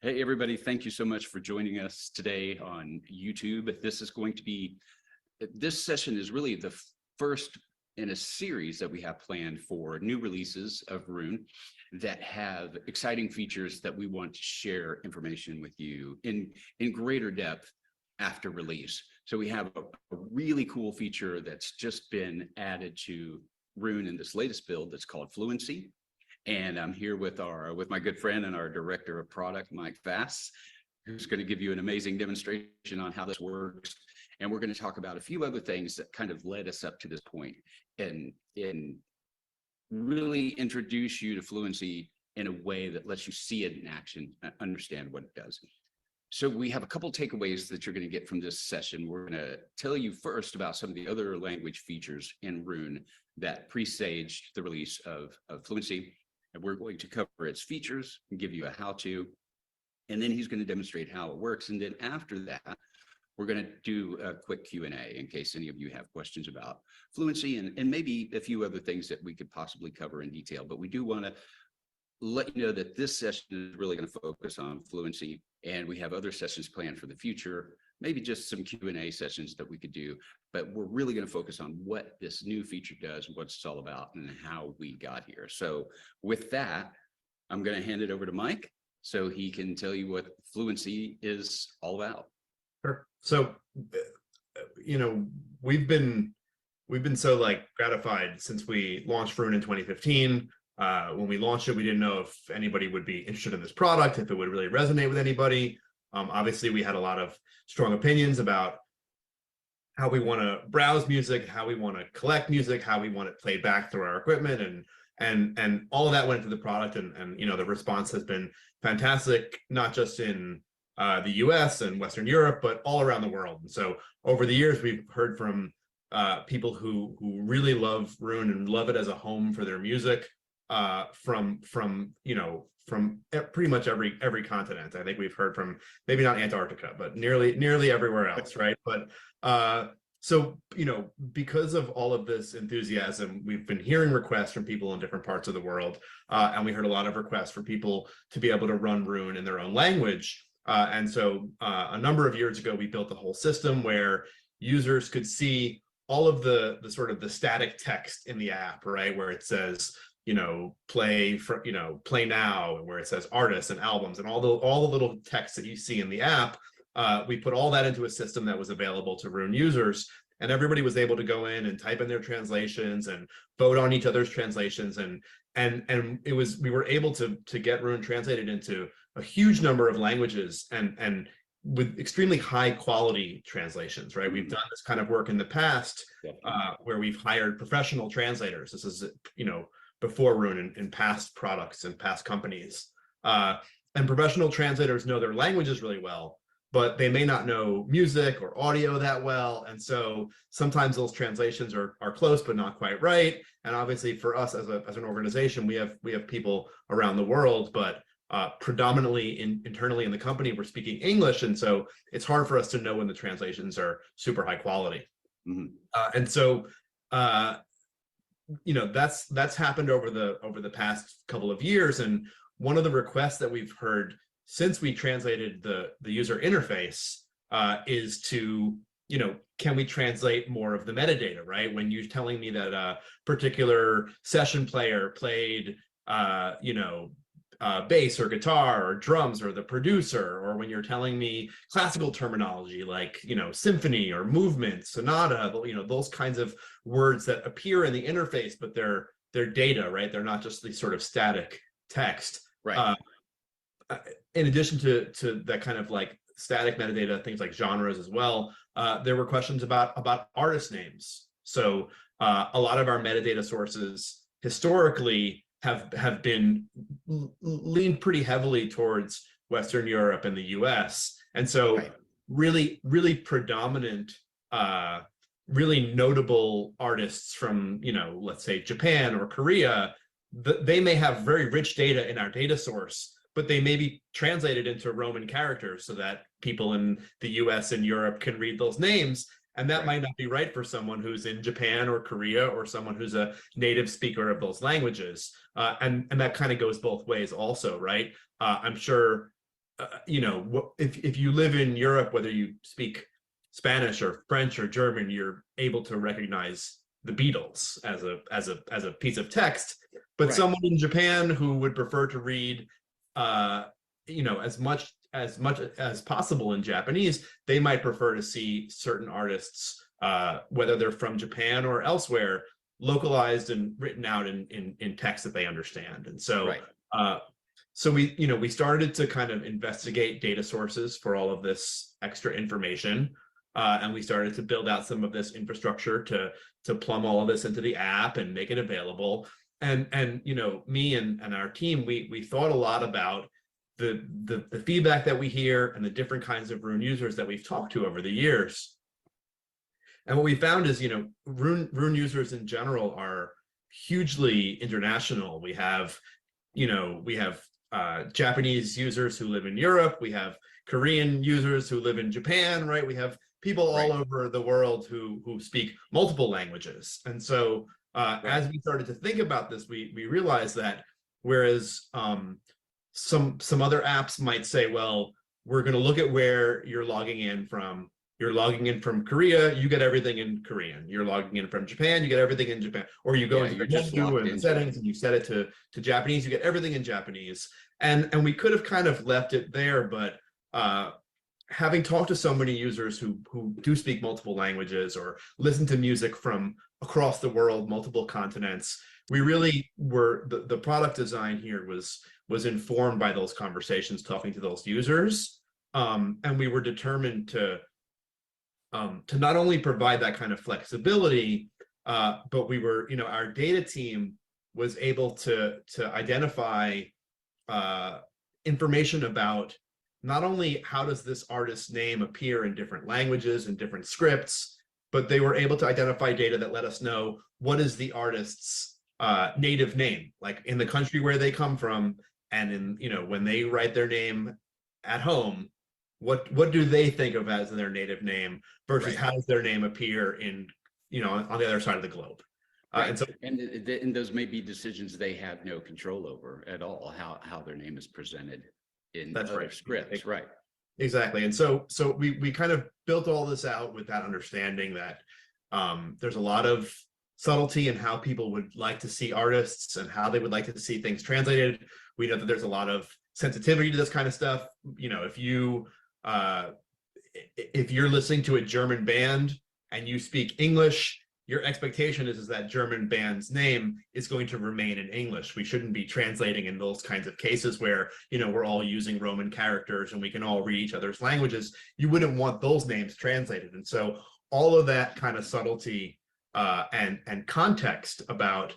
Hey, everybody. Thank you so much for joining us today on YouTube. This session is really the first in a series that we have planned for new releases of Roon that have exciting features that we want to share information with you in greater depth after release. So we have a really cool feature that's just been added to Roon in this latest build that's called Fluency. And I'm here with my good friend and our director of product, Mike Vass, who's going to give you an amazing demonstration on how this works. And we're going to talk about a few other things that kind of led us up to this point and really introduce you to Fluency in a way that lets you see it in action, understand what it does. So we have a couple takeaways that you're going to get from this session. We're going to tell you first about some of the other language features in Roon that presaged the release of Fluency. And we're going to cover its features and give you a how-to. And then he's going to demonstrate how it works. And then after that, we're going to do a quick Q&A in case any of you have questions about Fluency and maybe a few other things that we could possibly cover in detail. But we do want to let you know that this session is really going to focus on Fluency, and we have other sessions planned for the future, maybe just some Q&A sessions that we could do, but we're really going to focus on what this new feature does, what it's all about, and how we got here. So with that, I'm going to hand it over to Mike so he can tell you what Fluency is all about. Sure. So, we've been so gratified since we launched Roon in 2015. When we launched it, we didn't know if anybody would be interested in this product, if it would really resonate with anybody. Obviously, we had a lot of strong opinions about how we want to browse music, how we want to collect music, how we want it played back through our equipment, and all of that went into the product. And the response has been fantastic, not just in the US and Western Europe, but all around the world. And so over the years, we've heard from people who really love Roon and love it as a home for their music. From pretty much every continent. I think we've heard from maybe not Antarctica, but nearly everywhere else, right? But so because of all of this enthusiasm, we've been hearing requests from people in different parts of the world, and we heard a lot of requests for people to be able to run Roon in their own language. And so a number of years ago, we built a whole system where users could see all of the sort of the static text in the app, right, where it says play now, and where it says artists and albums and all the little text that you see in the app. We put all that into a system that was available to Roon users, and everybody was able to go in and type in their translations and vote on each other's translations, and we were able to get Roon translated into a huge number of languages and with extremely high quality translations, right? We've done this kind of work in the past where we've hired professional translators. This is before Roon in past products and past companies. And professional translators know their languages really well, but they may not know music or audio that well. And so sometimes those translations are close, but not quite right. And obviously for us as an organization, we have people around the world, but predominantly internally in the company, we're speaking English. And so it's hard for us to know when the translations are super high quality. Mm-hmm. And so, that's happened over the past couple of years. And one of the requests that we've heard since we translated the user interface is to, can we translate more of the metadata, right? When you're telling me that a particular session player played, bass or guitar or drums, or the producer, or when you're telling me classical terminology like symphony or movement, sonata, those kinds of words that appear in the interface, but they're data, right? They're not just the sort of static text, right? In addition to that kind of like static metadata, things like genres as well, there were questions about artist names. So a lot of our metadata sources historically have been leaned pretty heavily towards Western Europe and the US. And so really predominant, really notable artists from, let's say Japan or Korea, they may have very rich data in our data source, but they may be translated into Roman characters so that people in the US and Europe can read those names. And that might not be right for someone who's in Japan or Korea, or someone who's a native speaker of those languages. And that kind of goes both ways also, right? I'm sure if you live in Europe, whether you speak Spanish or French or German, you're able to recognize the Beatles as a piece of text. But Right. someone in Japan who would prefer to read, as much as possible in Japanese, they might prefer to see certain artists, whether they're from Japan or elsewhere, localized and written out in text that they understand. And so, Right. so we started to kind of investigate data sources for all of this extra information, and we started to build out some of this infrastructure to plumb all of this into the app and make it available. And me and our team, we thought a lot about the feedback that we hear and the different kinds of Roon users that we've talked to over the years. And what we found is, Roon users in general are hugely international. We have Japanese users who live in Europe. We have Korean users who live in Japan, right? We have people all over the world who speak multiple languages. And so as we started to think about this, we realized that whereas some other apps might say, well, we're going to look at where you're logging in from. You're logging in from Korea, you get everything in Korean. You're logging in from Japan, you get everything in Japan. Or you go into the menu and the settings and you set it to Japanese, you get everything in Japanese. And we could have kind of left it there, but having talked to so many users who do speak multiple languages or listen to music from across the world, multiple continents, we really were, the product design here was informed by those conversations, talking to those users. And we were determined to not only provide that kind of flexibility, but we were, our data team was able to identify information about not only how does this artist's name appear in different languages and different scripts, but they were able to identify data that let us know what is the artist's native name, like in the country where they come from, and in, when they write their name at home, what do they think of as their native name versus how does their name appear in, on the other side of the globe. And so, and those may be decisions they have no control over at all, how their name is presented in other scripts. Right. Exactly. And so we kind of built all this out with that understanding that there's a lot of subtlety in how people would like to see artists and how they would like to see things translated. We know that there's a lot of sensitivity to this kind of stuff. If you're listening to a German band and you speak English, your expectation is that German band's name is going to remain in English. We shouldn't be translating in those kinds of cases where, we're all using Roman characters and we can all read each other's languages. You wouldn't want those names translated. And so all of that kind of subtlety and context about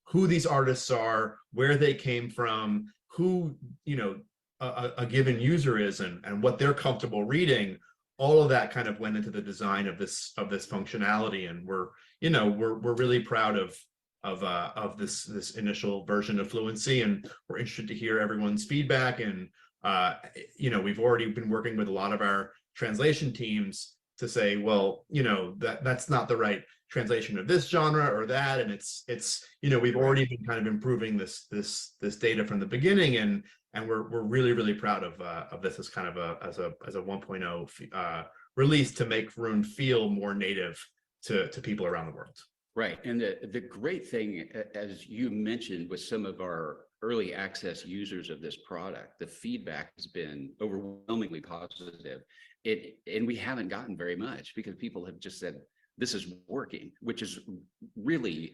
who these artists are, where they came from, who, a given user is and what they're comfortable reading, all of that kind of went into the design of this functionality. And we're really proud of this initial version of Fluency, and we're interested to hear everyone's feedback. And we've already been working with a lot of our translation teams to say, well, that's not the right translation of this genre or that, and it's we've already been kind of improving this data from the beginning, and we're really proud of this as kind of as a 1.0 release to make Roon feel more native to people around the world. Right. And the great thing, as you mentioned, with some of our early access users of this product, the feedback has been overwhelmingly positive. And we haven't gotten very much because people have just said, this is working, which is really,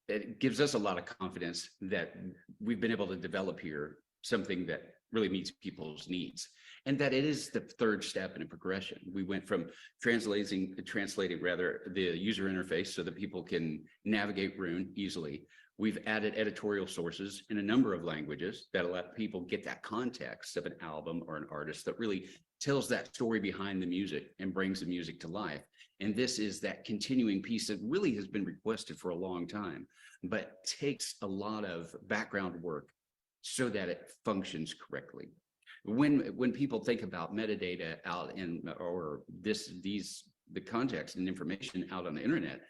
it gives us a lot of confidence that we've been able to develop here something that really meets people's needs, and that it is the third step in a progression. We went from translating the user interface so that people can navigate Roon easily. We've added editorial sources in a number of languages that let people get that context of an album or an artist that really tells that story behind the music and brings the music to life. And this is that continuing piece that really has been requested for a long time, but takes a lot of background work so that it functions correctly. When people think about metadata out in, or the context and information out on the internet,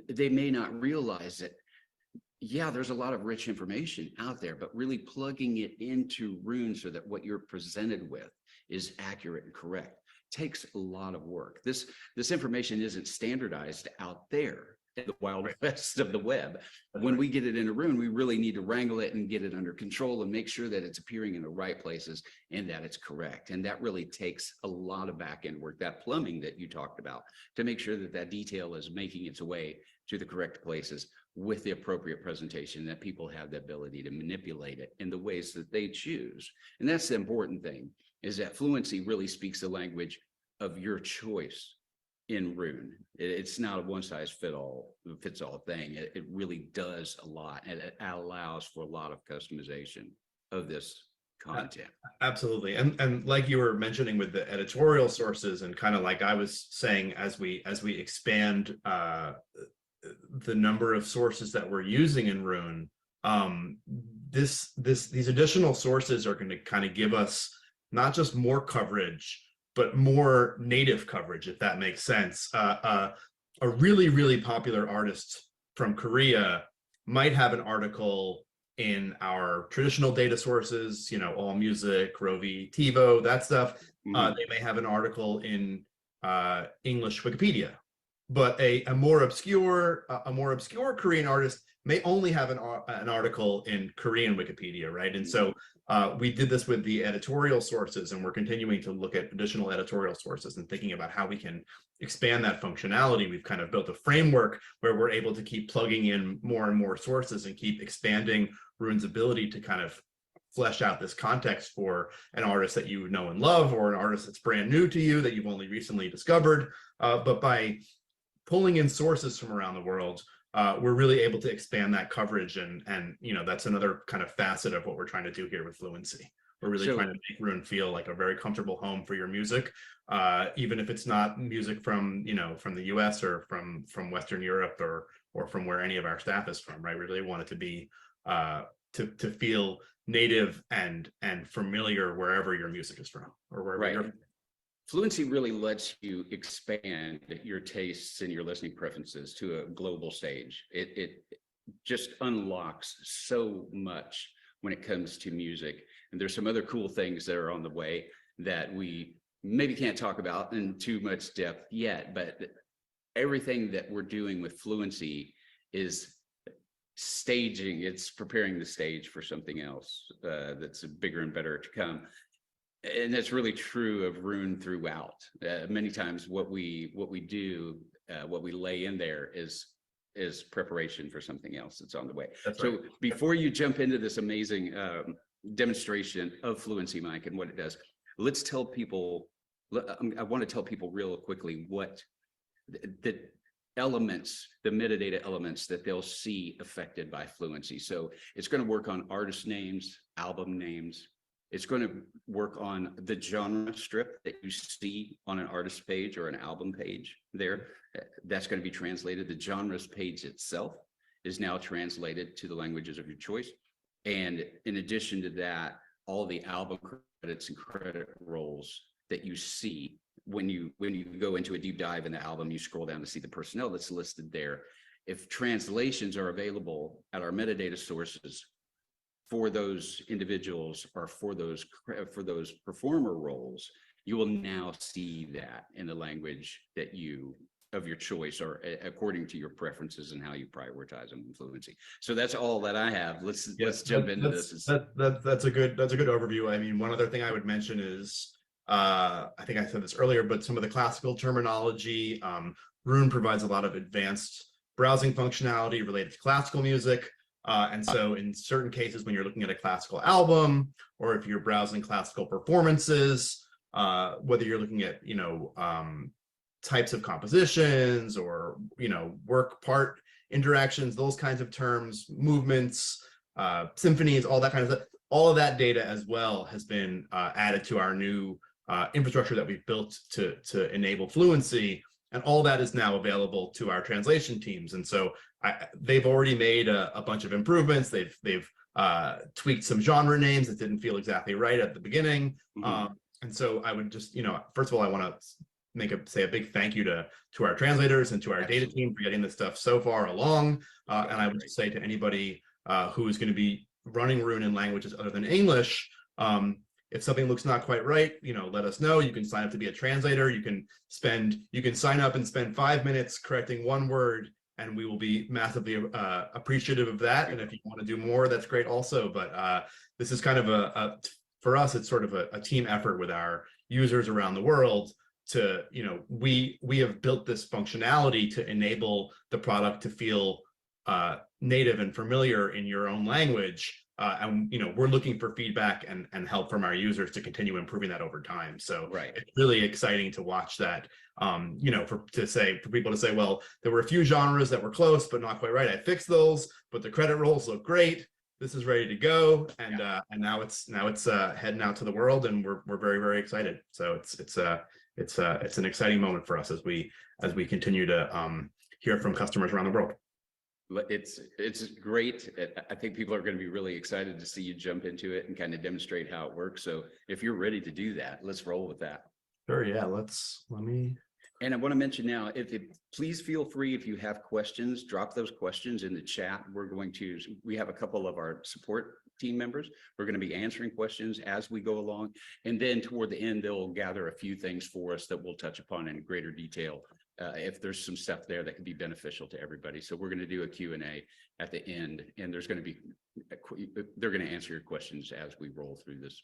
they may not realize that yeah, there's a lot of rich information out there, but really plugging it into Roon so that what you're presented with is accurate and correct takes a lot of work. This information isn't standardized out there in the wild west of the web. When we get it in a Roon, we really need to wrangle it and get it under control and make sure that it's appearing in the right places and that it's correct. And that really takes a lot of back end work, that plumbing that you talked about, to make sure that that detail is making its way to the correct places with the appropriate presentation, that people have the ability to manipulate it in the ways that they choose. And that's the important thing, is that Fluency really speaks the language of your choice in Roon. It's not a one size fits all thing. It really does a lot, and it allows for a lot of customization of this content. Absolutely. And like you were mentioning with the editorial sources, and kind of like I was saying, as we expand the number of sources that we're using in Roon, these additional sources are going to kind of give us not just more coverage, but more native coverage, if that makes sense. A really, really popular artist from Korea might have an article in our traditional data sources, you know, AllMusic, Rovi, TiVo, that stuff. They may have an article in English Wikipedia, but a more obscure Korean artist may only have an article in Korean Wikipedia, right? And so we did this with the editorial sources, and we're continuing to look at additional editorial sources and thinking about how we can expand that functionality. We've kind of built a framework where we're able to keep plugging in more and more sources and keep expanding Roon's ability to kind of flesh out this context for an artist that you know and love, or an artist that's brand new to you that you've only recently discovered. But by pulling in sources from around the world, we're really able to expand that coverage, and you know, that's another kind of facet of what we're trying to do here with Fluency. We're really trying to make Roon feel like a very comfortable home for your music, even if it's not music from, you know, from the US or from Western Europe, or from where any of our staff is from, right? We really want it to be to feel native and familiar wherever your music is from, or wherever you're from. Fluency really lets you expand your tastes and your listening preferences to a global stage. It just unlocks so much when it comes to music. And there's some other cool things that are on the way that we maybe can't talk about in too much depth yet, but everything that we're doing with Fluency is staging, it's preparing the stage for something else that's bigger and better to come. And that's really true of Roon throughout. Many times what we do, what we lay in there is preparation for something else that's on the way. That's so right. Before you jump into this amazing demonstration of Fluency, Mike, and what it does, let's tell people, I want to tell people real quickly what the elements, the metadata elements that they'll see affected by Fluency. So it's going to work on artist names, album names. It's going to work on the genre strip that you see on an artist page or an album page there. That's going to be translated. The genres page itself is now translated to the languages of your choice. And in addition to that, all the album credits and credit rolls that you see when you go into a deep dive in the album, you scroll down to see the personnel that's listed there. If translations are available at our metadata sources for those individuals or for those performer roles, you will now see that in the language that of your choice, or according to your preferences and how you prioritize them in Fluency. So that's all that I have. Let's jump into this. That's a good overview. I mean, one other thing I would mention is, I think I said this earlier, but some of the classical terminology. Roon provides a lot of advanced browsing functionality related to classical music. And so in certain cases, when you're looking at a classical album, or if you're browsing classical performances, whether you're looking at, types of compositions, or, work part interactions, those kinds of terms, movements, symphonies, all that kind of stuff, all of that data as well has been added to our new infrastructure that we've built to enable Fluency. And all that is now available to our translation teams. And so they've already made a bunch of improvements. They've tweaked some genre names that didn't feel exactly right at the beginning. And so I would just, first of all, I want to say a big thank you to our translators and to our data Absolutely. team for getting this stuff so far along. Yeah, And I would great. say to anybody who is going to be running Roon in languages other than English, if something looks not quite right, let us know. You can sign up to be a translator. You can sign up and spend 5 minutes correcting one word, and we will be massively appreciative of that. And if you want to do more, that's great also. But this is kind of for us, it's sort of a team effort with our users around the world to, we have built this functionality to enable the product to feel native and familiar in your own language. And we're looking for feedback and help from our users to continue improving that over time. So it's really exciting to watch that. For people to say, well, there were a few genres that were close but not quite right. I fixed those, but the credit rolls look great. This is ready to go, and now it's heading out to the world, and we're very, very excited. So it's an exciting moment for us as we continue to hear from customers around the world. It's great. I think people are going to be really excited to see you jump into it and kind of demonstrate how it works. So if you're ready to do that, let's roll with that. Sure. Yeah. And I want to mention now, please feel free, if you have questions, drop those questions in the chat. We have a couple of our support team members. We're going to be answering questions as we go along. And then toward the end, they'll gather a few things for us that we'll touch upon in greater detail. If there's some stuff there that could be beneficial to everybody. So we're going to do a Q&A at the end, and they're going to answer your questions as we roll through this.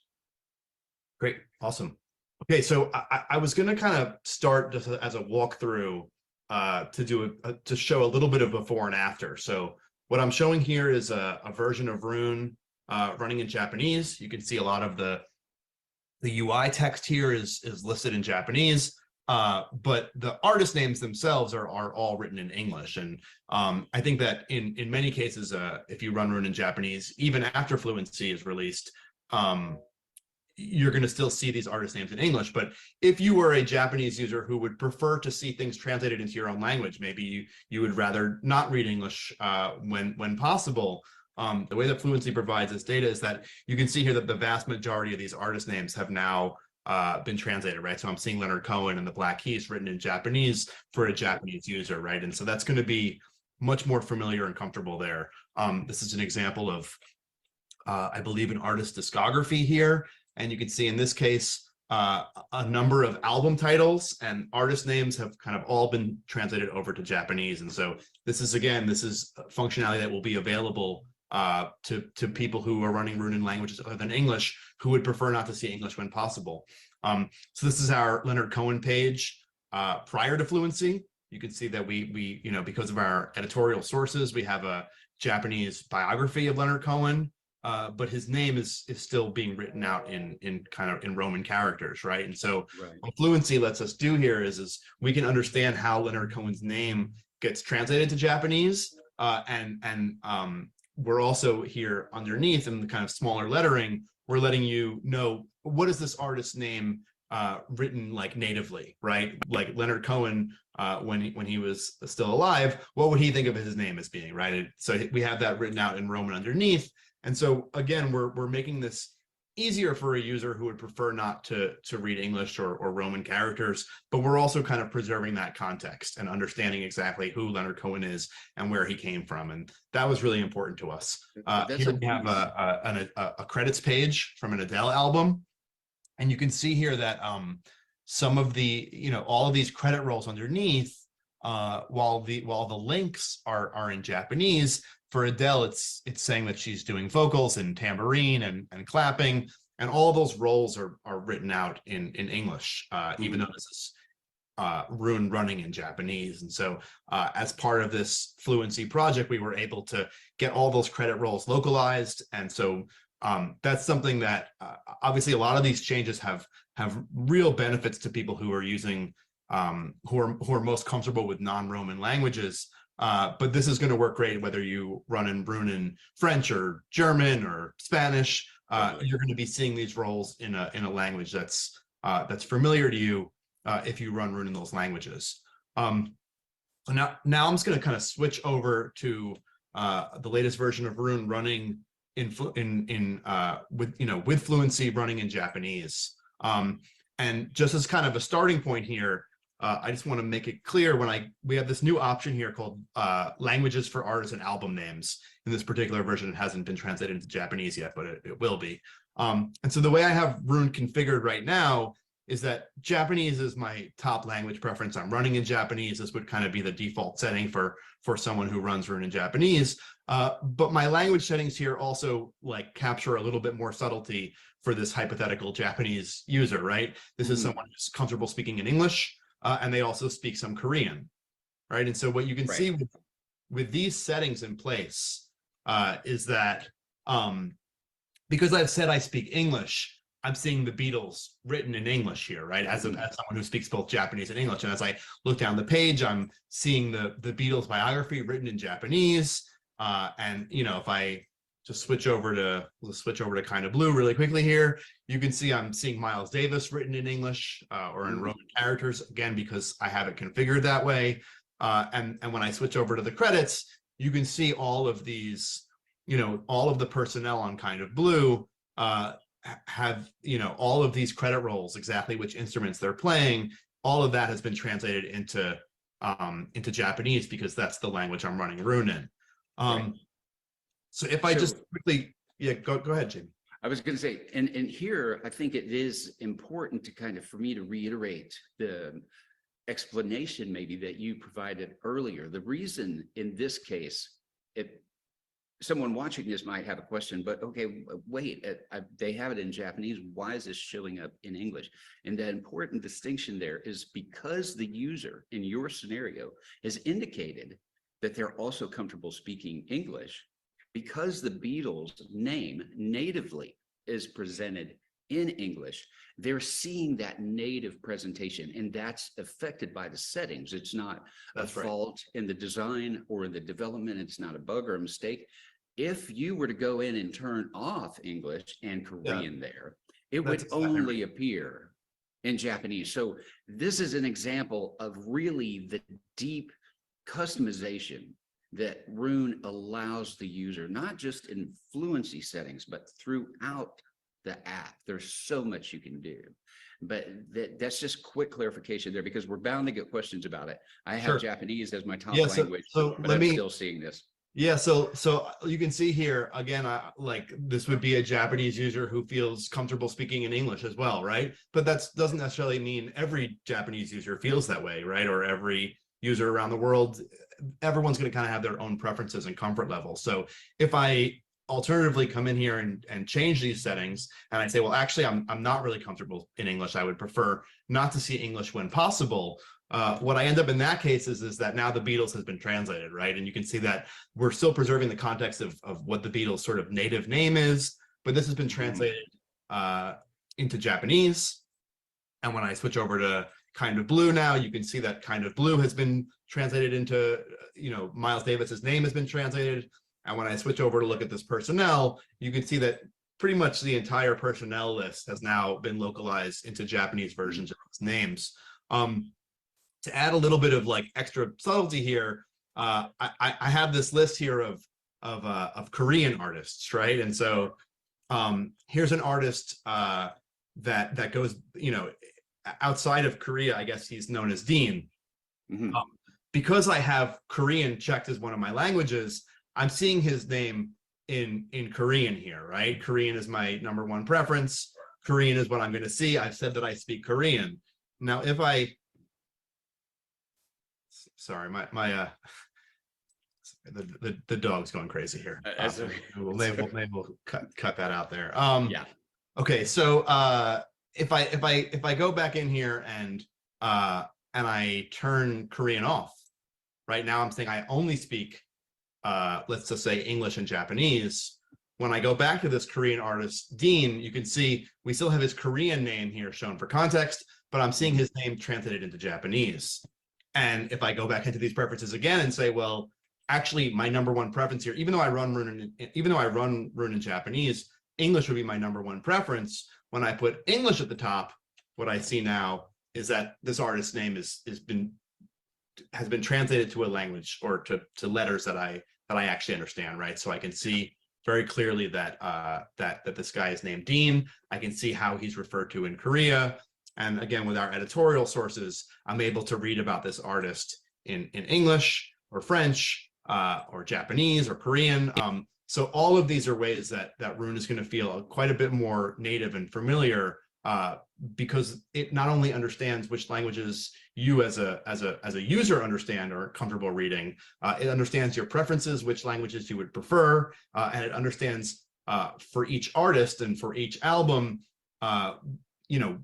Great. Awesome. Okay. So I was going to kind of start just as a walkthrough to show a little bit of before and after. So what I'm showing here is a version of Roon running in Japanese. You can see a lot of the UI text here is listed in Japanese. But the artist names themselves are all written in English. And I think that in many cases, if you run Roon in Japanese, even after Fluency is released, you're going to still see these artist names in English. But if you were a Japanese user who would prefer to see things translated into your own language, maybe you would rather not read English when possible. The way that Fluency provides this data is that you can see here that the vast majority of these artist names have now been translated, right? So I'm seeing Leonard Cohen and the Black Keys written in Japanese for a Japanese user, right? And so that's going to be much more familiar and comfortable there. This is an example of, I believe, an artist discography here. And you can see in this case, a number of album titles and artist names have kind of all been translated over to Japanese. And so this is functionality that will be available to people who are running Roon in languages other than English, who would prefer not to see English when possible. So this is our Leonard Cohen page prior to Fluency. You can see that we because of our editorial sources, we have a Japanese biography of Leonard Cohen, but his name is still being written out in Roman characters, right? And so what Fluency lets us do here is we can understand how Leonard Cohen's name gets translated to Japanese, and we're also here underneath in the kind of smaller lettering, we're letting you know, what is this artist's name written like natively, right? Like Leonard Cohen, when he was still alive, what would he think of his name as being, right? So we have that written out in Roman underneath. And so again, we're making this easier for a user who would prefer not to read English or Roman characters, but we're also kind of preserving that context and understanding exactly who Leonard Cohen is and where he came from. And that was really important to us. Here we have a credits page from an Adele album. And you can see here that some of the, all of these credit rolls underneath, while the links are in Japanese, for Adele, it's saying that she's doing vocals and tambourine and clapping, and all those roles are written out in English, even though this is Roon running in Japanese. And so as part of this Fluency project, we were able to get all those credit rolls localized. And so that's something that obviously a lot of these changes have real benefits to people who are using, who are most comfortable with non-Roman languages. But this is going to work great whether you run in Roon in French or German or Spanish. You're going to be seeing these roles in a language that's familiar to you if you run Roon in those languages. So now I'm just going to kind of switch over to the latest version of Roon running with Fluency running in Japanese. And just as kind of a starting point here, I just want to make it clear we have this new option here called languages for artists and album names. In this particular version, it hasn't been translated into Japanese yet, but it will be. And so the way I have Roon configured right now is that Japanese is my top language preference. I'm running in Japanese. This would kind of be the default setting for someone who runs Roon in Japanese. But my language settings here also like capture a little bit more subtlety for this hypothetical Japanese user, right? This is someone who's comfortable speaking in English, and they also speak some Korean, right? And so what you can see with these settings in place is that because I've said I speak English, I'm seeing the Beatles written in English here, right? As someone who speaks both Japanese and English. And as I look down the page, I'm seeing the Beatles biography written in Japanese. And you know, if I just switch over to Kind of Blue really quickly here, you can see I'm seeing Miles Davis written in English or in Roman characters, again, because I have it configured that way. And when I switch over to the credits, you can see all of these, you know, all of the personnel on Kind of Blue have, you know, all of these credit rolls, exactly which instruments they're playing. All of that has been translated into Japanese because that's the language I'm running Roon in. So if I just quickly, go ahead, Jamie. I was going to say, and here I think it is important to kind of for me to reiterate the explanation maybe that you provided earlier. The reason in this case, someone watching this might have a question, but okay, wait, they have it in Japanese. Why is this showing up in English? And the important distinction there is because the user in your scenario has indicated that they're also comfortable speaking English, because the Beatles name natively is presented in English, they're seeing that native presentation, and that's affected by the settings. It's not a fault in the design or in the development. It's not a bug or a mistake. If you were to go in and turn off English and Korean there, it would only appear in Japanese. So this is an example of really the deep customization that Roon allows the user, not just in Fluency settings, but throughout the app. There's so much you can do. But that's just quick clarification there, because we're bound to get questions about it. I have Japanese as my top language, but I'm still seeing this. Yeah, so you can see here again, like this would be a Japanese user who feels comfortable speaking in English as well, right? But that doesn't necessarily mean every Japanese user feels that way, right? Or every user around the world. Everyone's going to kind of have their own preferences and comfort levels. So if I alternatively come in here and change these settings, and I say, well, actually, I'm not really comfortable in English. I would prefer not to see English when possible. What I end up in that case is that now the Beatles has been translated, right? And you can see that we're still preserving the context of what the Beatles sort of native name is, but this has been translated into Japanese. And when I switch over to Kind of Blue now, you can see that Kind of Blue has been translated into, you know, Miles Davis's name has been translated. And when I switch over to look at this personnel, you can see that pretty much the entire personnel list has now been localized into Japanese versions of its names. To add a little bit of like extra subtlety here, I have this list here of Korean artists, right? And so here's an artist that goes, you know, outside of Korea. I guess he's known as Dean. Because I have Korean checked as one of my languages, I'm seeing his name in Korean here, right? Korean is my number one preference. Korean is what I'm going to see. I've said that I speak Korean. Now, if I, sorry, the dog's going crazy here. Maybe we'll cut that out there. Yeah. Okay, so if I go back in here and I turn Korean off, right now I'm saying I only speak, let's just say English and Japanese. When I go back to this Korean artist, Dean, you can see we still have his Korean name here shown for context, but I'm seeing his name translated into Japanese. And if I go back into these preferences again and say, well, actually my number one preference here, even though I run Roon in Japanese, English would be my number one preference. When I put English at the top, what I see now is that this artist's name has been translated to a language or to letters that I actually understand, right? So I can see very clearly that that this guy is named Dean. I can see how he's referred to in Korea. And again, with our editorial sources, I'm able to read about this artist in English or French or Japanese or Korean. So all of these are ways that Roon is going to feel quite a bit more native and familiar, because it not only understands which languages you as a user understand or comfortable reading, it understands your preferences, which languages you would prefer, and it understands for each artist and for each album, you know,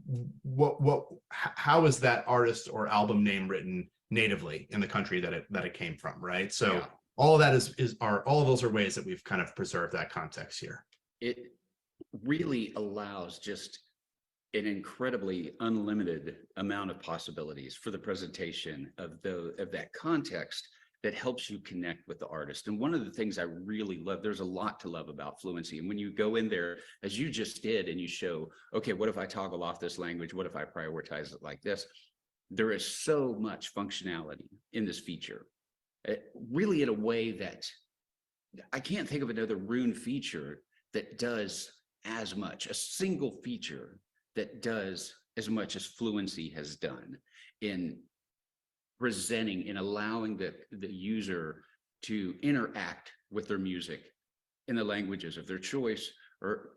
how is that artist or album name written natively in the country that it came from, right? So yeah. All of that all of those are ways that we've kind of preserved that context here. It really allows just an incredibly unlimited amount of possibilities for the presentation of that context that helps you connect with the artist. And one of the things I really love, there's a lot to love about Fluency. And when you go in there, as you just did, and you show, okay, what if I toggle off this language? What if I prioritize it like this? There is so much functionality in this feature, really in a way that I can't think of another Roon feature that does as much, a single feature that does as much as Fluency has done in presenting and allowing the user to interact with their music in the languages of their choice, or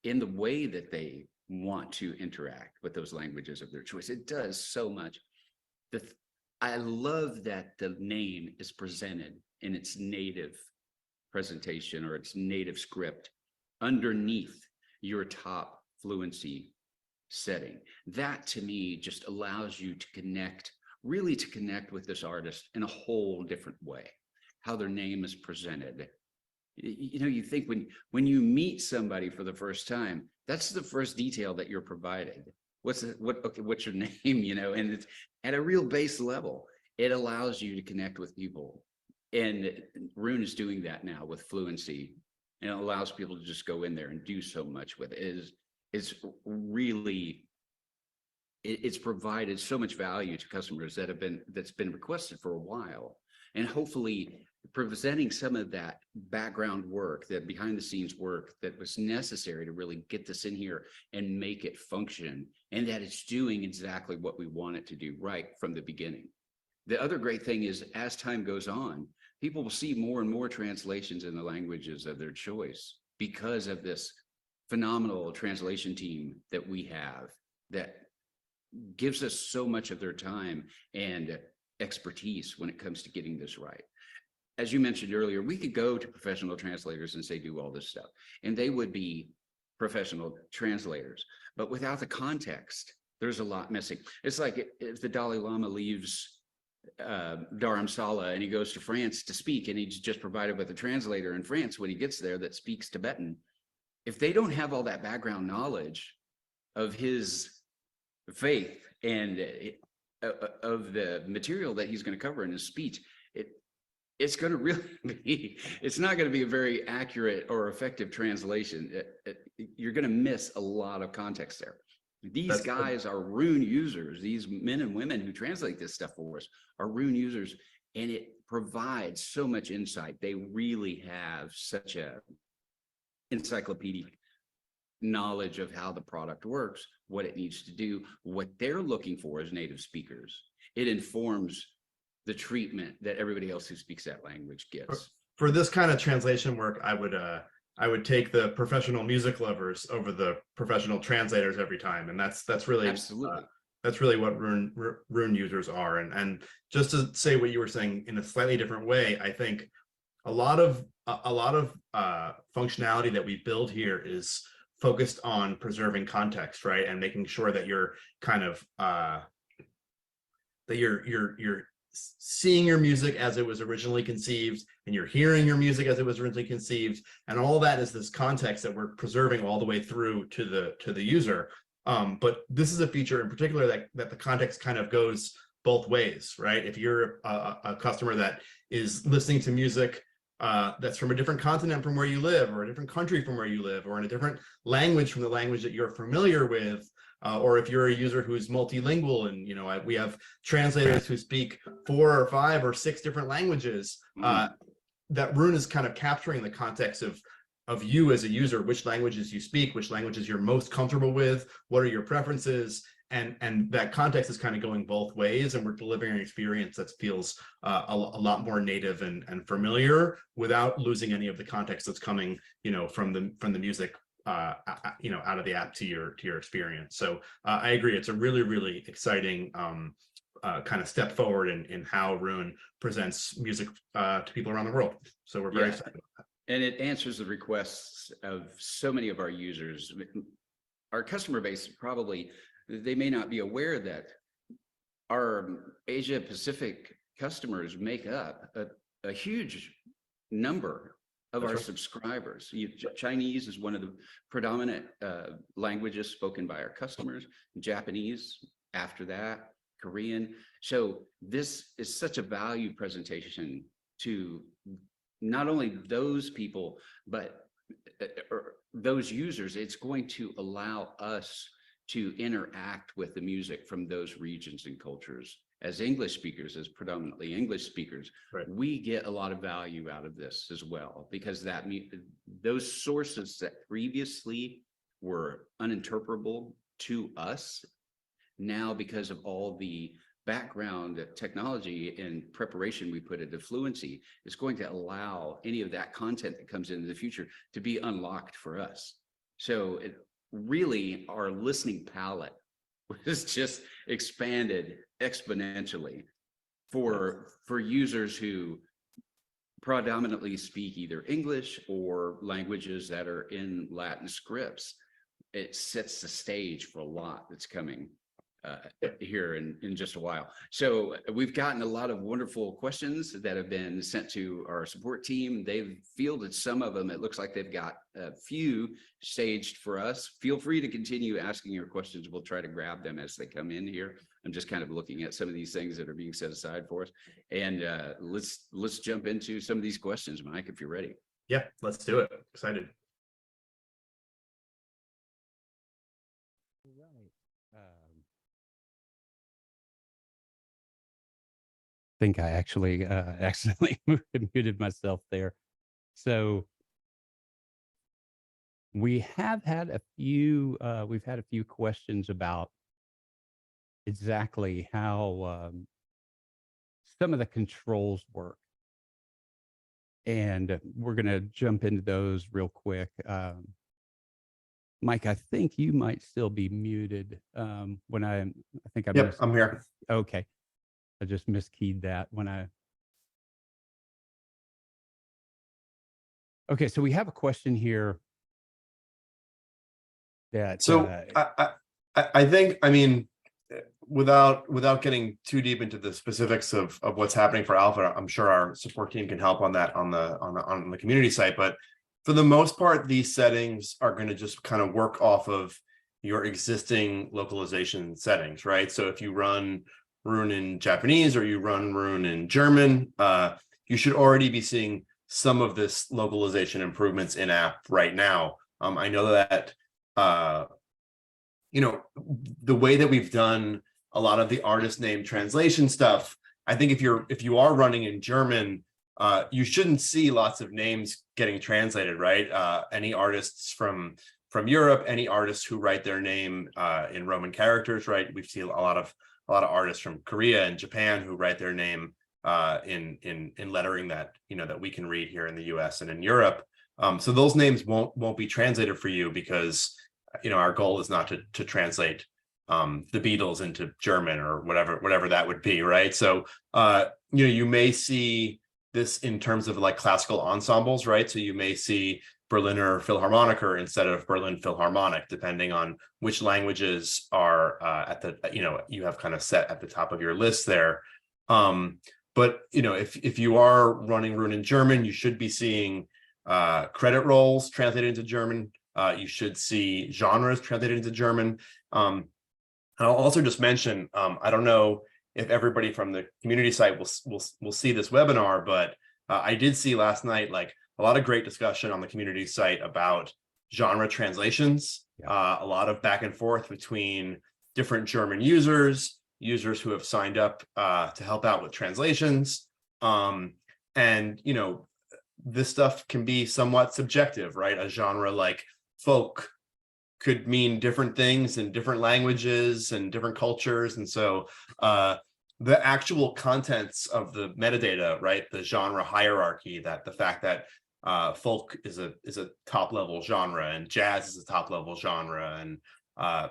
in the way that they want to interact with those languages of their choice. It does so much. I love that the name is presented in its native presentation or its native script underneath your top Fluency setting. That to me just allows you to connect with this artist in a whole different way, how their name is presented. You know, you think when you meet somebody for the first time, that's the first detail that you're provided. What's your name, you know? And it's at a real base level, it allows you to connect with people. And Roon is doing that now with Fluency, and it allows people to just go in there and do so much with it. It's really, it's provided so much value to customers that's been requested for a while. And hopefully presenting some of that background work, that behind the scenes work that was necessary to really get this in here and make it function, and that it's doing exactly what we want it to do right from the beginning. The other great thing is, as time goes on, people will see more and more translations in the languages of their choice because of this phenomenal translation team that we have that gives us so much of their time and expertise when it comes to getting this right. As you mentioned earlier, we could go to professional translators and say, do all this stuff, and they would be professional translators. But without the context, there's a lot missing. It's like if the Dalai Lama leaves Dharamsala and he goes to France to speak, and he's just provided with a translator in France when he gets there that speaks Tibetan. If they don't have all that background knowledge of his faith and of the material that he's going to cover in his speech, it's going to really be, it's not going to be a very accurate or effective translation. You're going to miss a lot of context there. These guys are Roon users. These men and women who translate this stuff for us are Roon users, and it provides so much insight. They really have such a encyclopedic knowledge of how the product works, what it needs to do, what they're looking for as native speakers. It informs the treatment that everybody else who speaks that language gets. For this kind of translation work, I would take the professional music lovers over the professional translators every time, and that's really absolutely that's really what Roon users are. And just to say what you were saying in a slightly different way, I think a lot of functionality that we build here is focused on preserving context, right, and making sure that you're kind of that you're seeing your music as it was originally conceived, and you're hearing your music as it was originally conceived, and all that is this context that we're preserving all the way through to the user. But this is a feature in particular that the context kind of goes both ways, right? If you're a customer that is listening to music that's from a different continent from where you live, or a different country from where you live, or in a different language from the language that you're familiar with, or if you're a user who's multilingual, and we have translators who speak 4 or 5 or 6 different languages, that Roon is kind of capturing the context of you as a user, which languages you speak, which languages you're most comfortable with, what are your preferences, and that context is kind of going both ways, and we're delivering an experience that feels a lot more native and familiar without losing any of the context that's coming, from the music, out of the app to your experience. So I agree, it's a really, really exciting kind of step forward in how Roon presents music to people around the world. So we're very excited about that. And it answers the requests of so many of our users. Our customer base, probably, they may not be aware that our Asia Pacific customers make up a huge number of our subscribers. Chinese is one of the predominant languages spoken by our customers, Japanese after that, Korean. So this is such a value presentation to not only those people, but those users. It's going to allow us to interact with the music from those regions and cultures. As English speakers, as predominantly English speakers, we get a lot of value out of this as well, because those sources that previously were uninterpretable to us, now, because of all the background technology and preparation we put into Fluency, is going to allow any of that content that comes into the future to be unlocked for us. So really, our listening palette was just expanded exponentially for users who predominantly speak either English or languages that are in Latin scripts. It sets the stage for a lot that's coming here in just a while. So we've gotten a lot of wonderful questions that have been sent to our support team. They've fielded some of them. It looks like they've got a few staged for us. Feel free to continue asking your questions. We'll try to grab them as they come in here. I'm just kind of looking at some of these things that are being set aside for us. And let's jump into some of these questions, Mike, if you're ready. Yeah, let's do it. Excited. I think I actually accidentally muted myself there. So we have had a few, we've had a few questions about exactly how some of the controls work. And we're going to jump into those real quick. Mike, I think you might still be muted when I think I Yep, I'm here. Okay. I just miskeyed that when okay, so we have a question here that I think, I mean, without getting too deep into the specifics of what's happening for Alpha, I'm sure our support team can help on that on the community site. But for the most part, these settings are going to just kind of work off of your existing localization settings, right? So if you run Roon in Japanese or you run Roon in German, you should already be seeing some of this localization improvements in app right now. I know that the way that we've done a lot of the artist name translation stuff, I think if you are running in German, you shouldn't see lots of names getting translated, right? Any artists from Europe, any artists who write their name in Roman characters, right? We've seen a lot of artists from Korea and Japan who write their name in lettering that that we can read here in the US and in Europe. So those names won't be translated for you, because our goal is not to translate the Beatles into German or whatever that would be, right? So you may see this in terms of like classical ensembles, right? So you may see Berliner Philharmoniker instead of Berlin Philharmonic, depending on which languages are at the you have kind of set at the top of your list there. But if you are running Roon in German, you should be seeing credit rolls translated into German. You should see genres translated into German. And I'll also just mention, I don't know if everybody from the community site will see this webinar, but I did see last night like a lot of great discussion on the community site about genre translations. A lot of back and forth between different German users who have signed up to help out with translations. And this stuff can be somewhat subjective, right? A genre like folk could mean different things in different languages and different cultures. And so the actual contents of the metadata, right? The genre hierarchy, that the fact that folk is a top level genre, and jazz is a top level genre, and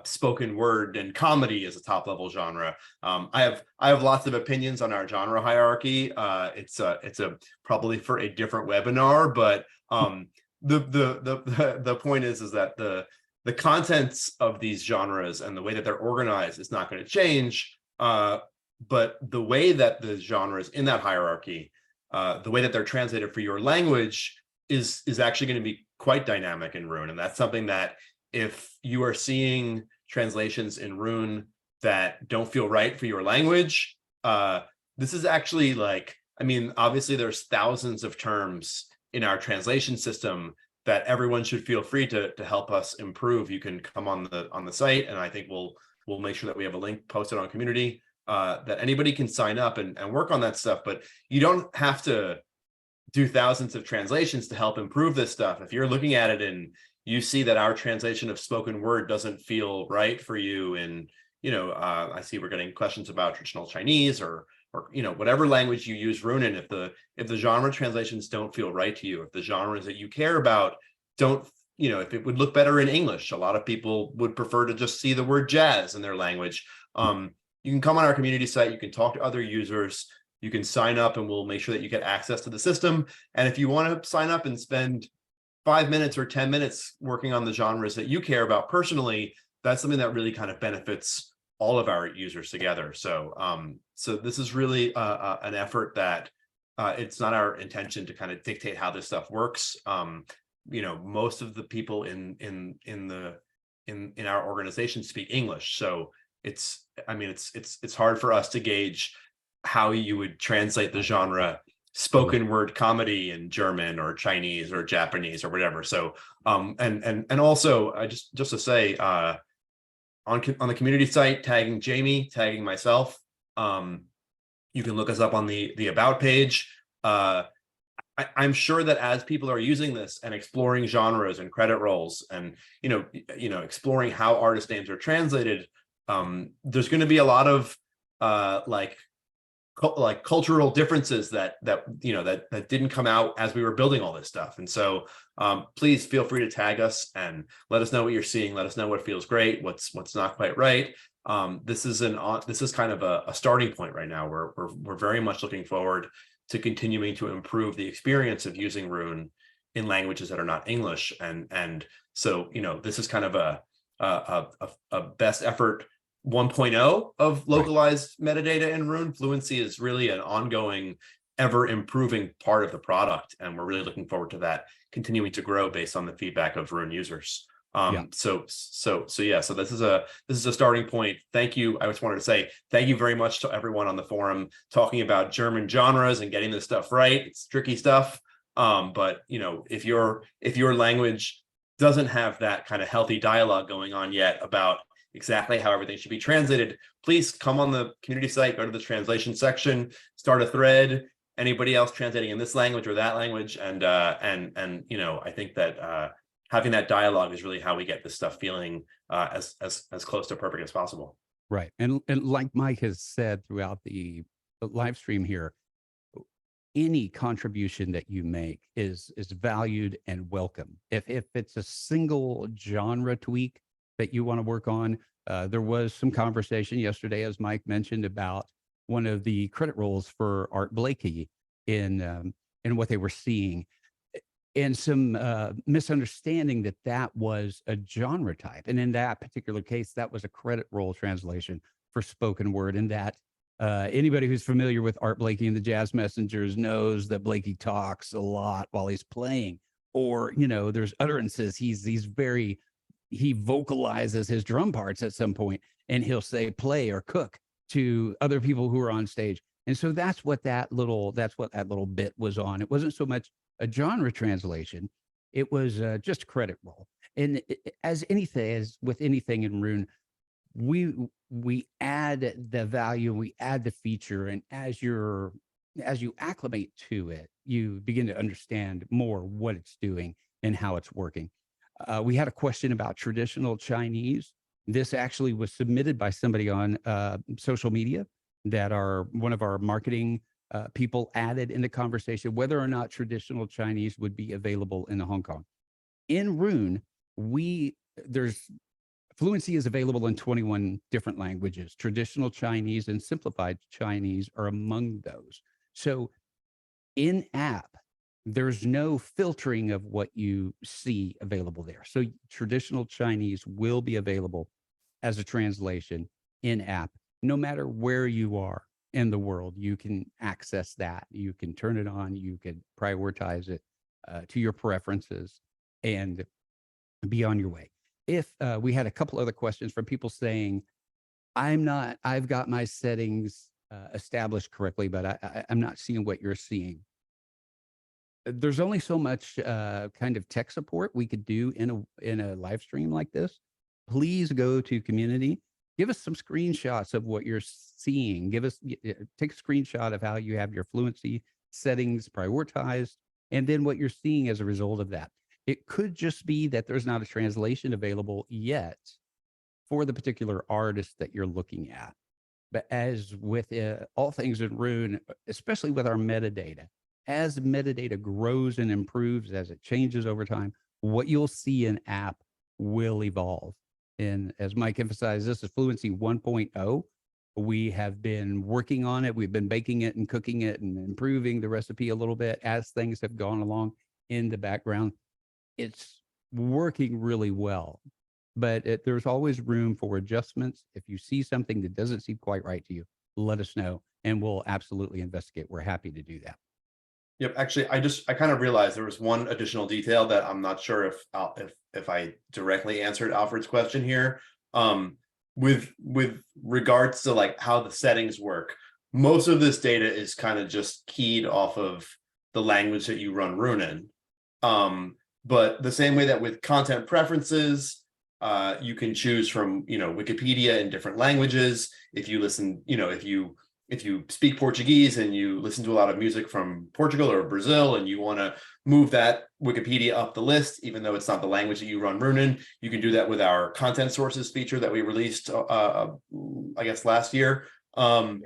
spoken word and comedy is a top level genre. I have lots of opinions on our genre hierarchy. It's a probably for a different webinar, but the point is that the contents of these genres and the way that they're organized is not going to change. But the way that the genres in that hierarchy, the way that they're translated for your language is actually going to be quite dynamic in Roon. And that's something that if you are seeing translations in Roon that don't feel right for your language, this is actually like, I mean, obviously there's thousands of terms in our translation system that everyone should feel free to help us improve. You can come on the site, and I think we'll make sure that we have a link posted on community that anybody can sign up and work on that stuff. But you don't have to do thousands of translations to help improve this stuff. If you're looking at it and you see that our translation of spoken word doesn't feel right for you, and I see we're getting questions about traditional Chinese or whatever language you use Roon in. If the genre translations don't feel right to you, if the genres that you care about don't, if it would look better in English, a lot of people would prefer to just see the word jazz in their language. You can come on our community site, you can talk to other users, you can sign up, and we'll make sure that you get access to the system. And if you want to sign up and spend 5 minutes or 10 minutes working on the genres that you care about personally, that's something that really kind of benefits all of our users together. So so this is really an effort that it's not our intention to kind of dictate how this stuff works. Most of the people in our organization speak English, so it's hard for us to gauge how you would translate the genre spoken word comedy in German or Chinese or Japanese or whatever. So and also just to say, on the community site, tagging Jamie, tagging myself, you can look us up on the about page. I'm sure that as people are using this and exploring genres and credit rolls and exploring how artist names are translated, there's going to be a lot of like cultural differences that didn't come out as we were building all this stuff. And so please feel free to tag us and let us know what you're seeing. Let us know what feels great, what's not quite right. This is kind of a starting point right now. We're very much looking forward to continuing to improve the experience of using Roon in languages that are not English. And so this is kind of a best effort 1.0 of localized metadata in Roon. Fluency is really an ongoing, ever improving part of the product, and we're really looking forward to that continuing to grow based on the feedback of Roon users. So this is a starting point. Thank you. I just wanted to say thank you very much to everyone on the forum talking about German genres and getting this stuff right. It's tricky stuff, but if your language doesn't have that kind of healthy dialogue going on yet about exactly how everything should be translated, please come on the community site, go to the translation section, start a thread. Anybody else translating in this language or that language, and I think that having that dialogue is really how we get this stuff feeling as close to perfect as possible. Right, and like Mike has said throughout the live stream here, any contribution that you make is valued and welcome. If it's a single genre tweak that you want to work on, there was some conversation yesterday, as Mike mentioned, about one of the credit rolls for Art Blakey in what they were seeing, and some misunderstanding that was a genre type. And in that particular case, that was a credit roll translation for spoken word, and that anybody who's familiar with Art Blakey and the Jazz Messengers knows that Blakey talks a lot while he's playing, or there's utterances. He vocalizes his drum parts at some point, and he'll say play or cook to other people who are on stage. And so that's what that little bit was on. It wasn't so much a genre translation. It was just a credit roll. And as with anything in Roon, we add the value, we add the feature, and as you acclimate to it, you begin to understand more what it's doing and how it's working. We had a question about traditional Chinese. This actually was submitted by somebody on social media that one of our marketing people added in the conversation, whether or not traditional Chinese would be available in Hong Kong. In Roon, Fluency is available in 21 different languages. Traditional Chinese and simplified Chinese are among those. So in app, there's no filtering of what you see available there. So traditional Chinese will be available as a translation in app, no matter where you are in the world. You can access that. You can turn it on. You can prioritize it to your preferences and be on your way. If we had a couple other questions from people saying, I've got my settings established correctly, but I'm not seeing what you're seeing. There's only so much kind of tech support we could do in a live stream like this. Please go to community, give us some screenshots of what you're seeing. Take a screenshot of how you have your Fluency settings prioritized, and then what you're seeing as a result of that. It could just be that there's not a translation available yet for the particular artist that you're looking at. But as with all things in Roon, especially with our metadata, as metadata grows and improves, as it changes over time, what you'll see in app will evolve. And as Mike emphasized, this is Fluency 1.0. We have been working on it. We've been baking it and cooking it and improving the recipe a little bit as things have gone along in the background. It's working really well, but there's always room for adjustments. If you see something that doesn't seem quite right to you, let us know and we'll absolutely investigate. We're happy to do that. Yep. Actually, I kind of realized there was one additional detail that I'm not sure if I directly answered Alfred's question here. With regards to like how the settings work, most of this data is kind of just keyed off of the language that you run Roon in. But the same way that with content preferences, you can choose from, Wikipedia in different languages. If you listen, if you speak Portuguese and you listen to a lot of music from Portugal or Brazil and you want to move that Wikipedia up the list, even though it's not the language that you run Roon in, you can do that with our content sources feature that we released, I guess, last year. And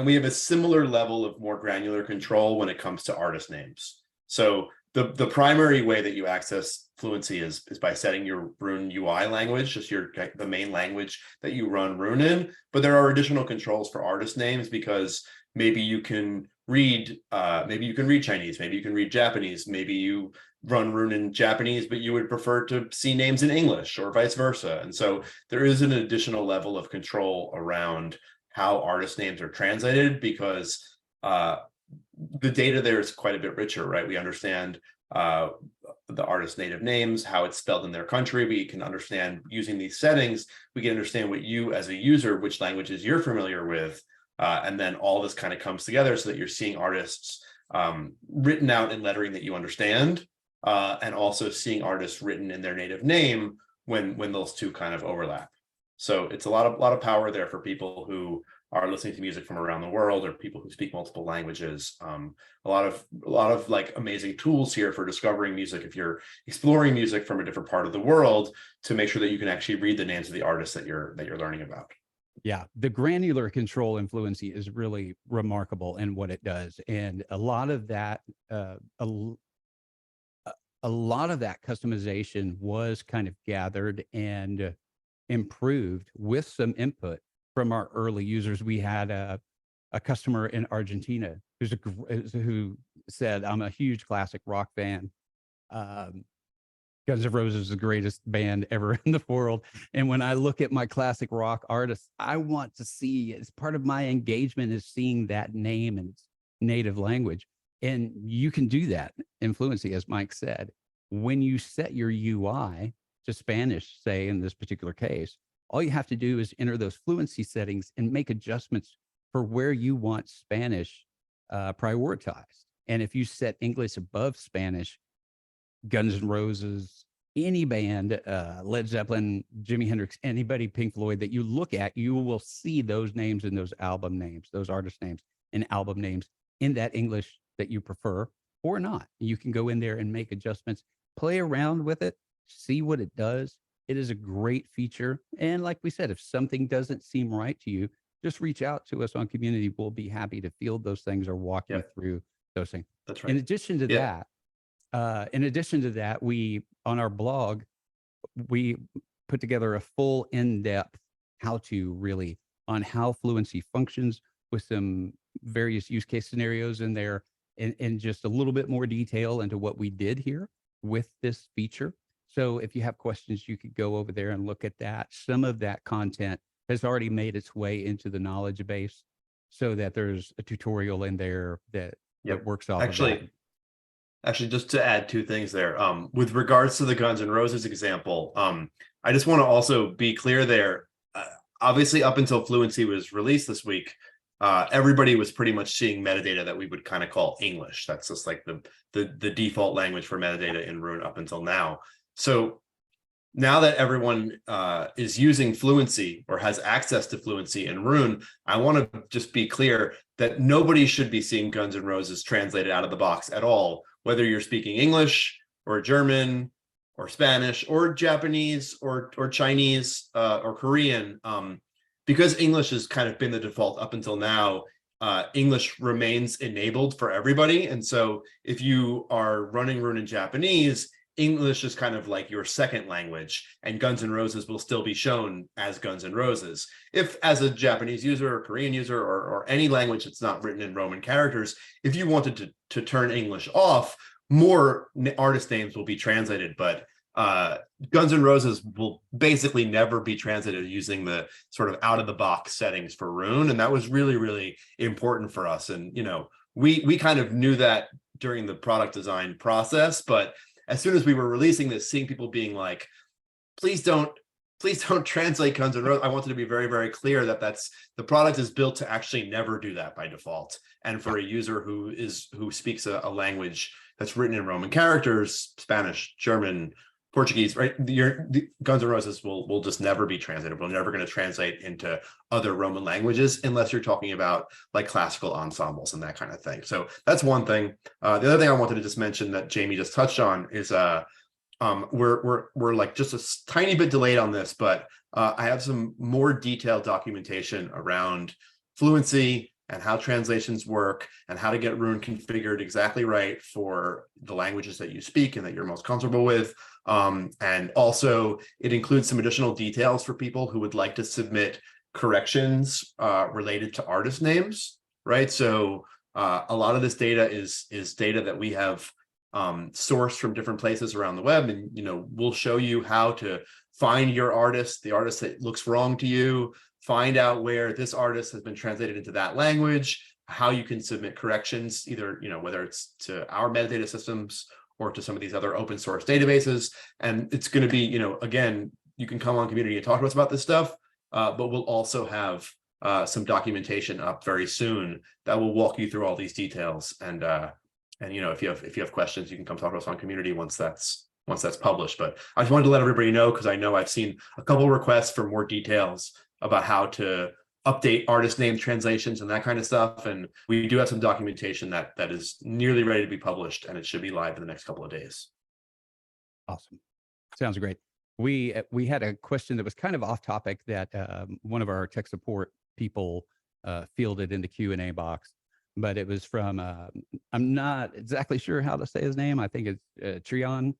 we have a similar level of more granular control when it comes to artist names. So the primary way that you access Fluency is by setting your Roon UI language, just the main language that you run Roon in. But there are additional controls for artist names because maybe you can read Chinese, maybe you can read Japanese, maybe you run Roon in Japanese, but you would prefer to see names in English or vice versa. And so there is an additional level of control around how artist names are translated because the data there is quite a bit richer, right? We understand the artist's native names, how it's spelled in their country. We can understand using these settings, we can understand what you as a user, which languages you're familiar with. And then all this kind of comes together so that you're seeing artists written out in lettering that you understand, and also seeing artists written in their native name when those two kind of overlap. So it's a lot of power there for people who are listening to music from around the world or people who speak multiple languages. A lot of like amazing tools here for discovering music if you're exploring music from a different part of the world to make sure that you can actually read the names of the artists that you're learning about. Yeah, the granular control in Fluency is really remarkable in what it does, and a lot of that customization was kind of gathered and improved with some input from our early users. We had a customer in Argentina who said, "I'm a huge classic rock fan. Guns N' Roses is the greatest band ever in the world. And when I look at my classic rock artists, I want to see, as part of my engagement is seeing that name in its native language." And you can do that in Fluency, as Mike said. When you set your UI to Spanish, say in this particular case, all you have to do is enter those Fluency settings and make adjustments for where you want Spanish prioritized. And if you set English above Spanish, Guns N' Roses, any band, Led Zeppelin, Jimi Hendrix, anybody, Pink Floyd that you look at, you will see those names and those album names, those artist names and album names in that English that you prefer or not. You can go in there and make adjustments, play around with it. see what it does. It is a great feature. And like we said, if something doesn't seem right to you, just reach out to us on community. We'll be happy to field those things or walk you Yep. through those things. That's right. In addition to Yeah. that, we on our blog, we put together a full in-depth how-to really on how Fluency functions with some various use case scenarios in there and just a little bit more detail into what we did here with this feature. So if you have questions, you could go over there and look at that. Some of that content has already made its way into the knowledge base so that there's a tutorial in there that works off of that. Actually, just to add two things there, with regards to the Guns N' Roses example, I just want to also be clear there. Obviously, up until Fluency was released this week, everybody was pretty much seeing metadata that we would kind of call English. That's just like the default language for metadata in Roon up until now. So now that everyone is using Fluency or has access to Fluency in Roon, I want to just be clear that nobody should be seeing Guns N' Roses translated out of the box at all, whether you're speaking English or German or Spanish or Japanese or Chinese or Korean. Because English has kind of been the default up until now, English remains enabled for everybody. And so if you are running Roon in Japanese, English is kind of like your second language, and Guns N' Roses will still be shown as Guns N' Roses. If as a Japanese user or Korean user or any language that's not written in Roman characters, if you wanted to turn English off, more artist names will be translated, but Guns N' Roses will basically never be translated using the sort of out of the box settings for Roon. And that was really, really important for us. And, you know, we kind of knew that during the product design process, but as soon as we were releasing this, seeing people being like, please don't translate Guns N' Roses. I wanted to be very, very clear that the product is built to actually never do that by default. And for a user who speaks a language that's written in Roman characters, Spanish, German, Portuguese, right? The Guns N' Roses will just never be translated. We're never going to translate into other Roman languages unless you're talking about like classical ensembles and that kind of thing. So that's one thing. The other thing I wanted to just mention that Jamie just touched on is we're like just a tiny bit delayed on this, but I have some more detailed documentation around Fluency and how translations work and how to get Roon configured exactly right for the languages that you speak and that you're most comfortable with. And also it includes some additional details for people who would like to submit corrections related to artist names, right? So a lot of this data is data that we have sourced from different places around the web, and we'll show you how to find your artist, the artist that looks wrong to you, find out where this artist has been translated into that language, how you can submit corrections, either whether it's to our metadata systems or to some of these other open source databases. And it's going to be, again, you can come on community and talk to us about this stuff, but we'll also have some documentation up very soon that will walk you through all these details. And if you have questions, you can come talk to us on community once that's published. But I just wanted to let everybody know, because I know I've seen a couple requests for more details about how to update artist name translations and that kind of stuff. And we do have some documentation that is nearly ready to be published, and it should be live in the next couple of days. Awesome. Sounds great. We had a question that was kind of off topic that one of our tech support people fielded in the Q&A box, but it was from, I'm not exactly sure how to say his name. I think it's Trion,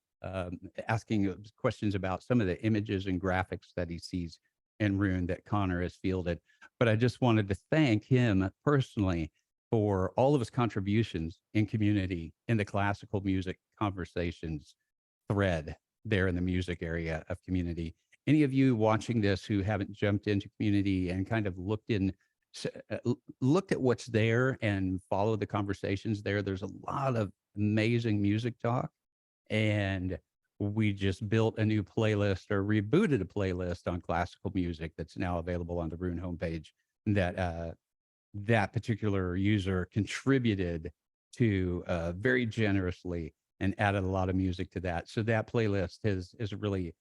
asking questions about some of the images and graphics that he sees in Roon that Connor has fielded. But I just wanted to thank him personally for all of his contributions in community, in the classical music conversations thread there in the music area of community. Any of you watching this who haven't jumped into community and kind of looked at what's there and followed the conversations there, there's a lot of amazing music talk. And we just built a new playlist, or rebooted a playlist on classical music that's now available on the Roon homepage that that particular user contributed to very generously and added a lot of music to that. So that playlist has really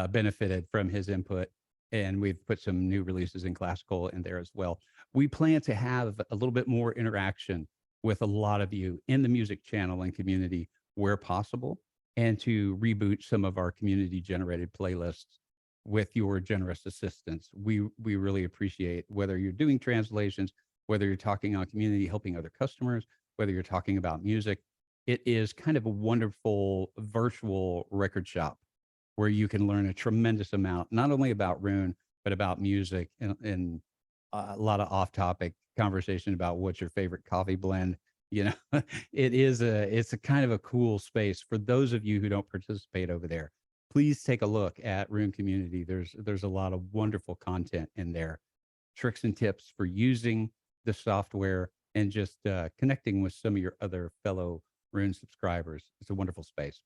benefited from his input, and we've put some new releases in classical in there as well. We plan to have a little bit more interaction with a lot of you in the music channel and community where possible. and to reboot some of our community generated playlists with your generous assistance. We really appreciate whether you're doing translations, whether you're talking on community, helping other customers, whether you're talking about music. It is kind of a wonderful virtual record shop where you can learn a tremendous amount, not only about Roon, but about music and a lot of off-topic conversation about what's your favorite coffee blend. You know, it's a kind of a cool space for those of you who don't participate over there. Please take a look at Roon Community. There's a lot of wonderful content in there, tricks and tips for using the software and just connecting with some of your other fellow Roon subscribers. It's a wonderful space.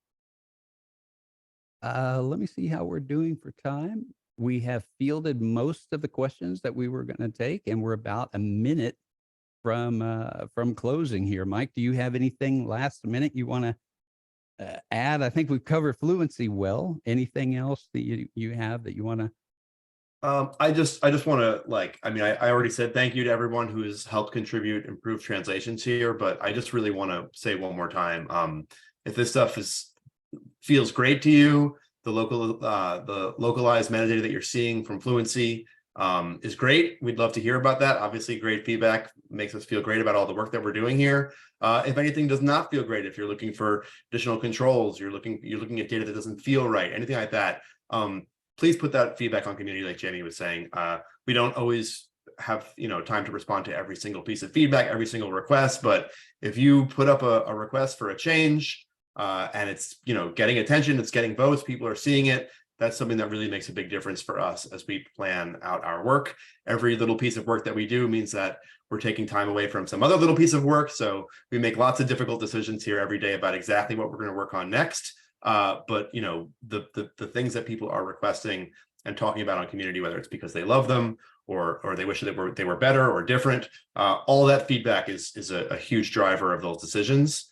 Let me see how we're doing for time. We have fielded most of the questions that we were going to take, and we're about a minute from closing here. Mike, do you have anything last minute you want to add? I think we've covered Fluency well. Anything else that you have that you want to? I just want to I already said thank you to everyone who has helped contribute improved translations here, but I just really want to say one more time, if this stuff feels great to you, the localized metadata that you're seeing from Fluency is great. We'd love to hear about that. Obviously, great feedback makes us feel great about all the work that we're doing here. If anything does not feel great, if you're looking for additional controls, you're looking at data that doesn't feel right, anything like that, please put that feedback on community, like Jamie was saying. We don't always have time to respond to every single piece of feedback, every single request, but if you put up a request for a change and it's getting attention, it's getting votes, people are seeing it, that's something that really makes a big difference for us as we plan out our work. Every little piece of work that we do means that we're taking time away from some other little piece of work. So we make lots of difficult decisions here every day about exactly what we're going to work on next. But the things that people are requesting and talking about on community, whether it's because they love them or they wish that they were better or different, all that feedback is a huge driver of those decisions.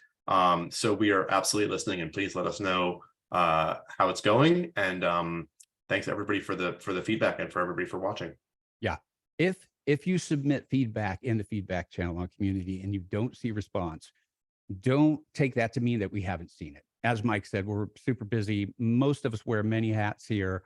So we are absolutely listening, and please let us know how it's going. And thanks everybody for the feedback and for everybody for watching. Yeah. If you submit feedback in the feedback channel on community and you don't see response, don't take that to mean that we haven't seen it. As Mike said, we're super busy. Most of us wear many hats here,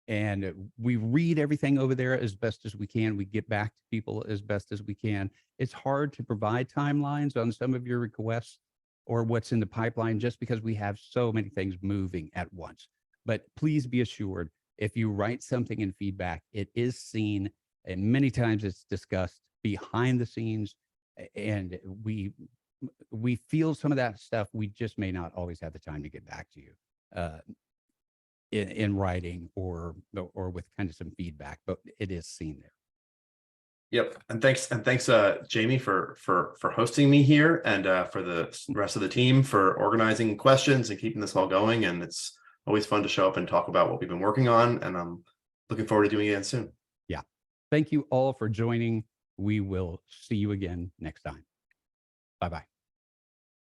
and we read everything over there as best as we can. We get back to people as best as we can. It's hard to provide timelines on some of your requests or what's in the pipeline just because we have so many things moving at once. But please be assured, if you write something in feedback, it is seen, and many times it's discussed behind the scenes, and we feel some of that stuff. We just may not always have the time to get back to you in writing or with kind of some feedback, but it is seen there. Yep. And thanks, Jamie, for hosting me here, and for the rest of the team for organizing questions and keeping this all going. And it's always fun to show up and talk about what we've been working on. And I'm looking forward to doing it again soon. Yeah. Thank you all for joining. We will see you again next time. Bye-bye.